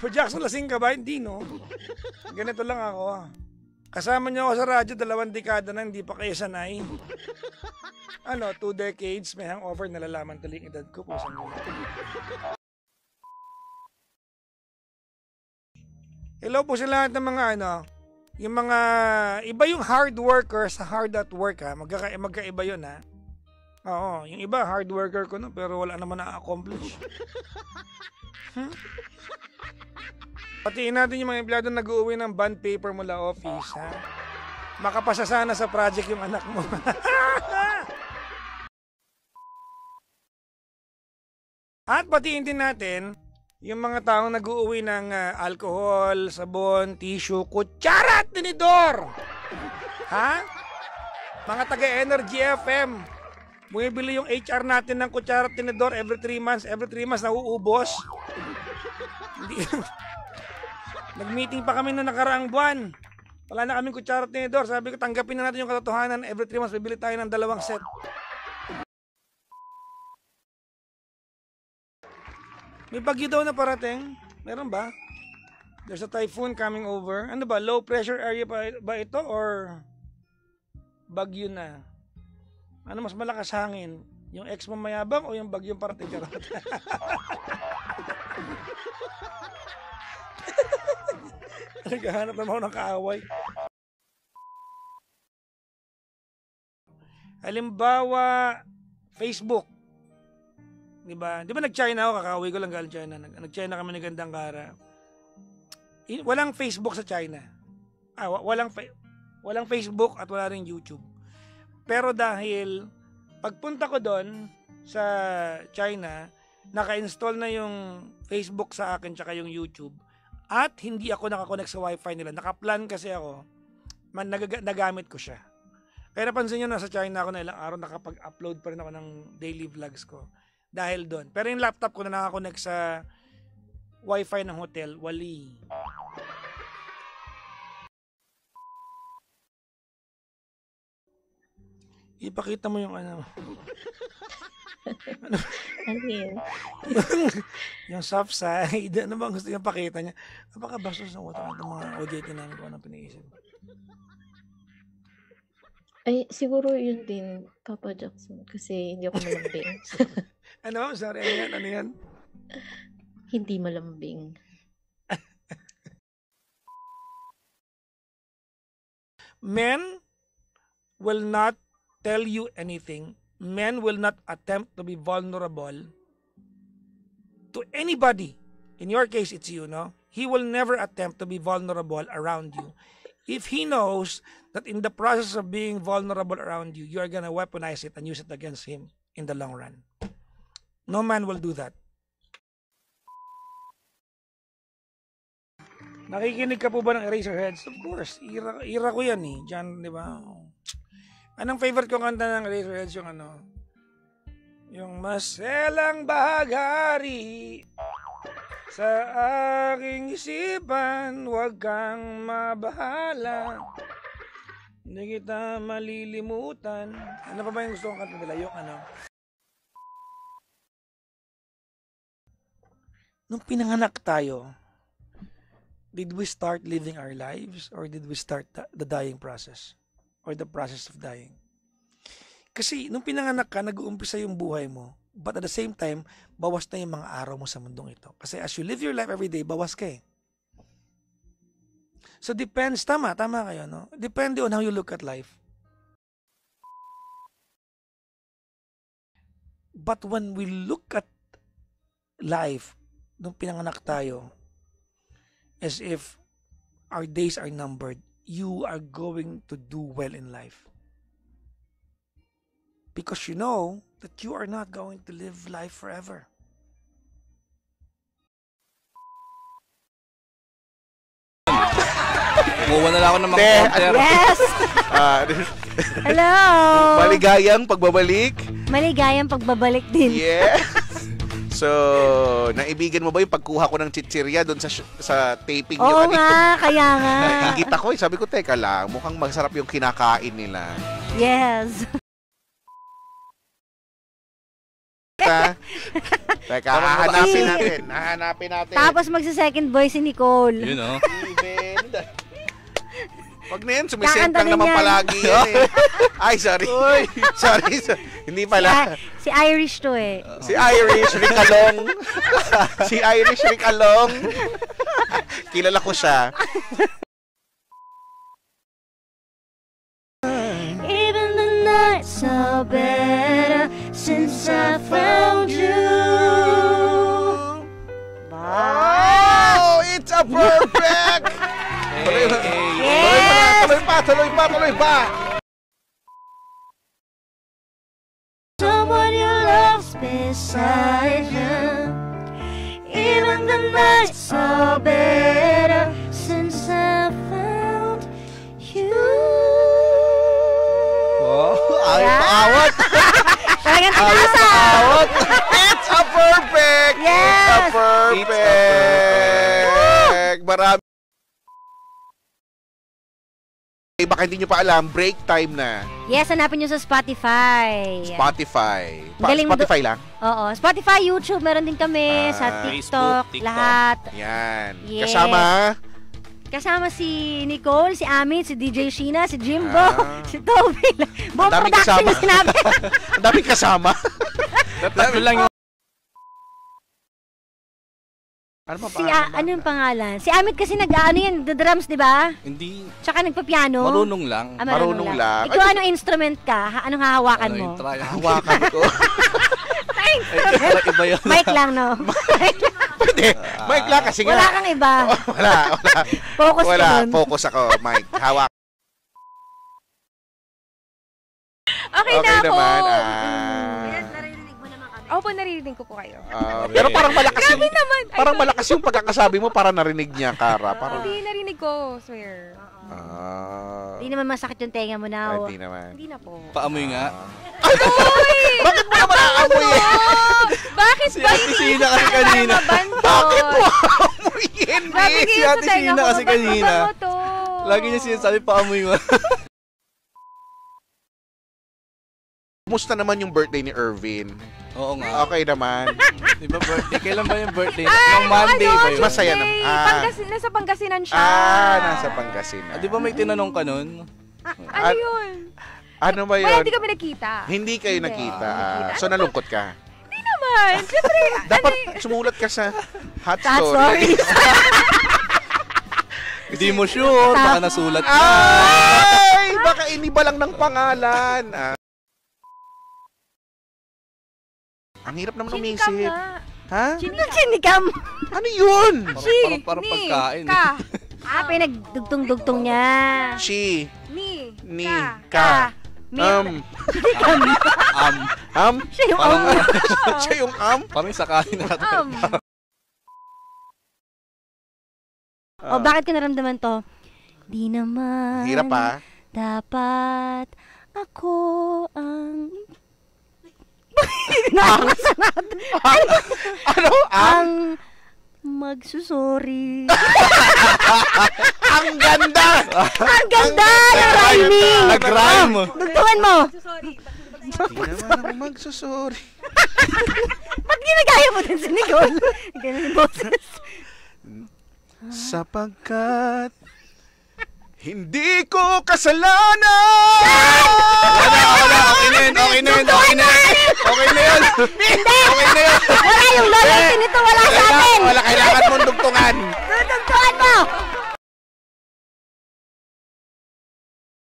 Jackson, lasing ka ba? Hindi, no? Ganito lang ako. Kasama niyo ako sa radyo, 2 dekada na, hindi pa kayo sanay. 2 decades, may hangover, nalalaman tuloy yung edad ko. Pusan mo. Hello po sa lahat ng mga yung mga, iba yung hard worker sa hard at work ha. Magkaiba yun ha. Oo, yung iba hard worker ko no, pero wala naman na-accomplish. Patiin natin yung mga empleyado nag-uuwi ng bond paper mula office ha. Makapasa sana sa project yung anak mo. At patiin din natin yung mga taong nag-uuwi ng alcohol, sabon, tissue, kutsara at tinidor. Ha? Mga taga-Energy FM. Bumibili yung HR natin ng kutsara at tinidor every 3 months. Every 3 months nauubos. Nag-meeting pa kami noong nakaraang buwan. Wala na kaming kutsara at tinidor. Sabi ko, tanggapin na natin yung katotohanan. Every 3 months, bibili tayo ng 2 set. May bagyo daw na parating. Meron ba? There's a typhoon coming over. Ano ba? Low pressure area ba ito? Or bagyo na? Ano mas malakas hangin? Yung ex mo mayabang o yung bagyong parating? Naghahanap naman ako ng kaaway. Halimbawa, Facebook. Diba nag-China ako, kakauwi ko lang galing China. Nag-China kami ni Gandang Kara. Walang Facebook sa China. Walang Facebook at wala rin YouTube. Pero dahil pagpunta ko doon sa China, naka-install na yung Facebook sa akin tsaka yung YouTube. At hindi ako nakakonect sa wifi nila. Nakaplan kasi ako. Nagamit ko siya. Kaya napansin nyo, nasa China ako na ilang araw, nakapag-upload pa rin ako ng daily vlogs ko. Dahil doon. Pero yung laptop ko na nakakonect sa wifi ng hotel, wali. Ipakita mo yung ano. Ano yun? Yung soft side. Ano bang gusto niyang pakita niya? Napakabastos ng utak ng mga OJT namin kung anong pinaisip. Ay, siguro yun din, Papa Jackson. Kasi hindi ako malambing. Ano? Sorry, ano yan? Hindi malambing. Men will not tell you anything. Men will not attempt to be vulnerable to anybody. In your case, it's you, no? He will never attempt to be vulnerable around you. If he knows that in the process of being vulnerable around you, you are gonna weaponize it and use it against him in the long run. No man will do that. Nakikinig ka po ba ng Eraserheads? Of course. Ira ko yan eh. Diyan, di ba? Anong favorite kong kanta ng Eraserheads? Yung ano? Yung maselang bahagari sa aking isipan, huwag kang mabahala. Hindi kita malilimutan. Ano pa ba yung gusto kong kanta nila? Yung ano? Nung pinanganak tayo, did we start living our lives or did we start the dying process or the process of dying? Kasi nung pinanganak ka, nag-uumpisa yung buhay mo, but at the same time, bawas na yung mga araw mo sa mundong ito. Kasi as you live your life every day, bawas ka eh. So depends, tama kayo, no? Depende on how you look at life. But when we look at life, nung pinanganak tayo, as if our days are numbered, you are going to do well in life. Because you know that you are not going to live life forever. Kumuha na lang ako ng mga counter. Yes! Hello! Maligayang pagbabalik. Maligayang pagbabalik din. Yes! So, naibigan mo ba yung pagkuha ko ng chichirya doon sa taping niyo? Oo nga, kaya nga. Nainggit ako eh. Sabi ko, teka lang, mukhang masarap yung kinakain nila. Yes. ha? Teka, hahanapin natin. Tapos magsa-second voice si Nicole. Yun, oh. Even. Wag na yan, sumisent lang Kakantahin naman yan. palagi yan eh. Ay, sorry. sorry. Hindi pala. Si Irish to eh. Si Irish Ricalong. Si Irish Ricalong. Kilala ko siya. Even the nights are better since I found you. Oh, it's a perfect! Tuloy pa! Someone you love's beside you. Even the nights are better since I found you. Ay, paawat! Talagang Ay, tinasa! paawat! It's a perfect! Yes! It's a perfect! Marami. Baka hindi nyo pa alam, break time na. Yes, hanapin nyo sa Spotify. Spotify. Galing mo Spotify lang? Oo. Spotify, YouTube, meron din kami. Sa TikTok, Facebook, TikTok. lahat. Yan. Yes. Kasama Si Nicole, si Amit, si DJ Sheena, si Jimbo, si Toby. Buong daming production kasama. yung sinabi. Ang daming kasama. Tatlo lang yung... Ano pa Ano yung pangalan? Si Amit kasi nag-ano yan, the drums, di ba? Hindi. Tsaka nagpa-piano. Marunong lang. Marunong lang. Ikaw, anong instrument ka? Anong hahawakan Ano mo? yung try? Hawakan ko. Iba yun. Mic lang, no? Pwede. Mike lang kasi nga. Wala kang iba. Wala. Focus ka Wala. dun. Focus ako, Mike. Hawak. Okay na ako. naman. Narinig mo naman kami. Opo, naririnig ko po kayo. Pero parang malakas yung... naman. Ay, Parang malakas yung pagkakasabi mo para narinig niya, Kara. Parang... Hindi, narinig ko, swear. Hindi naman masakit yung tenga mo na. Hindi naman. Hindi na po. Paamoy nga. Bakit mo naman aamoy? Bakit ba? Ate Sheena kasi kanina. Bakit mo aamoyin? Grabe Si kayo Ate sa tenga Sheena ko. kasi kanina. Mabango to. Lagi niya sinasabi, paamoy nga. Kumusta naman yung birthday ni Irvin? Oo nga. Okay naman. Di ba birthday? Kailan ba yung birthday? Nung Monday ba yun? Masaya naman. Nasa Pangasinan siya. Nasa Pangasinan. Di ba may tinanong ka nun? Ano yun? Ano ba Wala, yun? hindi kami nakita. Hindi kayo Hindi. nakita. So nalungkot ka? Hindi naman. Siyempre, Dapat sumulat ka sa hot Hot stories. Hindi mo sure. Baka nasulat ka. Ay! Baka iniba lang ng pangalan. Ang hirap naman Chinikam umisip. nga. Ha? Chinikam. Ano yun? Parang Ni, pagkain. Ka. Pinagdugtong-dugtong niya. She. Ni. Ni. Ka. Ka. Siya yung Parang, Siya yung parang sakahin natin. Bakit ko naramdaman to? Di naman. Hirap pa. Dapat ako ang... Ano? Ang magsusorry. Ang ganda! Ang ganda ng rhyming! Nag-rhyme. Dugtungan mo. Hindi naman ako magsusuri. Ba't ginagaya mo din si Nicole? Ganun yung boses. Sapagkat hindi ko kasalanan! Okay na yun. Okay na yun. Okay na yun. Wala yung loyalty nito, wala sa atin. Wala, kailangan mong dugtungan.